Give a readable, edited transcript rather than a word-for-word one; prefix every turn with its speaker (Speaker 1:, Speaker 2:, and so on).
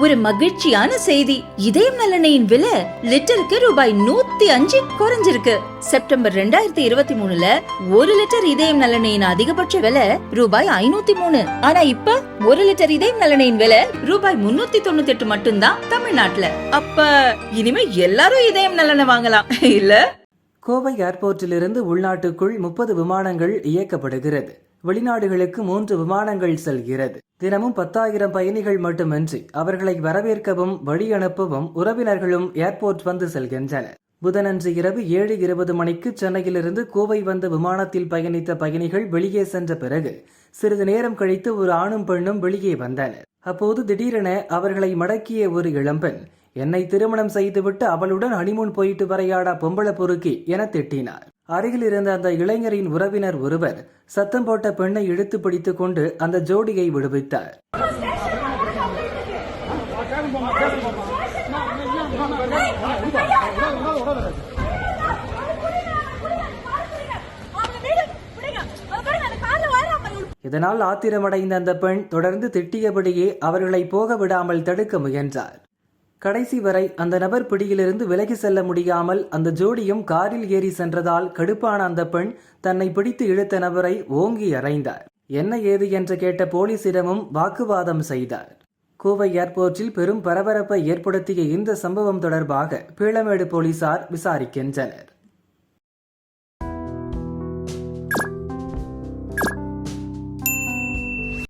Speaker 1: ஒரு மகிழ்ச்சியான செய்தி. இதயம் நல்லெண்ணெயின் விலை லிட்டருக்கு ரூபாய் 105 குறைஞ்சிருக்கு. செப்டம்பர் 2023ல 1 லிட்டர் இதயம் நல்லெண்ணெயின் அதிகபட்ச விலை ரூபாய் 503. ஆனா இப்ப 1 லிட்டர் இதயம் நல்லெண்ணெயின் விலை ரூபாய் 398 மட்டும்தான் தமிழ்நாட்டுல. அப்ப இனிமே எல்லாரும் இதயம் நல்லெண்ணெய் வாங்கலாம் இல்ல?
Speaker 2: கோவை ஏர்போர்ட்டிலிருந்து உள்நாட்டுக்குள் 30 விமானங்கள் இயக்கப்படுகிறது. வெளிநாடுகளுக்கு 3 விமானங்கள் செல்கிறது. தினமும் 10,000 பயணிகள் மட்டுமின்றி அவர்களை வரவேற்கவும் வழி அனுப்பவும் உறவினர்களும் ஏர்போர்ட் வந்து செல்கின்றனர். புதனன்று இரவு 7:20 மணிக்கு சென்னையிலிருந்து கோவை வந்த விமானத்தில் பயணித்த பயணிகள் வெளியே சென்ற பிறகு சிறிது நேரம் கழித்து ஒரு ஆணும் பெண்ணும் வெளியே வந்தனர். அப்போது திடீரென அவர்களை மடக்கிய ஒரு இளம்பெண், என்னை திருமணம் செய்துவிட்டு அவளுடன் ஹனிமூன் போயிட்டு வரையாடா பொம்பளை பொறுக்கி என திட்டினார். அருகில் இருந்த அந்த இளைஞரின் உறவினர் ஒருவர் சத்தம் போட்ட பெண்ணை இழுத்து பிடித்துக் கொண்டு அந்த ஜோடியை விடுவித்தார். இதனால் ஆத்திரமடைந்த அந்த பெண் தொடர்ந்து திட்டியபடியே அவர்களை போக விடாமல் தடுக்க முயன்றார். கடைசி வரை அந்த நபர் பிடியிலிருந்து விலகி செல்ல முடியாமல் அந்த ஜோடியும் காரில் ஏறி சென்றதால் கடுப்பான அந்த பெண் தன்னை பிடித்து இழுத்த நபரை ஓங்கி அறைந்தார். என்ன ஏது என்று கேட்ட போலீசிடமும் வாக்குவாதம் செய்தார். கோவை ஏர்போர்ட்டில் பெரும் பரபரப்பை ஏற்படுத்திய இந்த சம்பவம் தொடர்பாக பீளமேடு போலீசார் விசாரிக்கின்றனர்.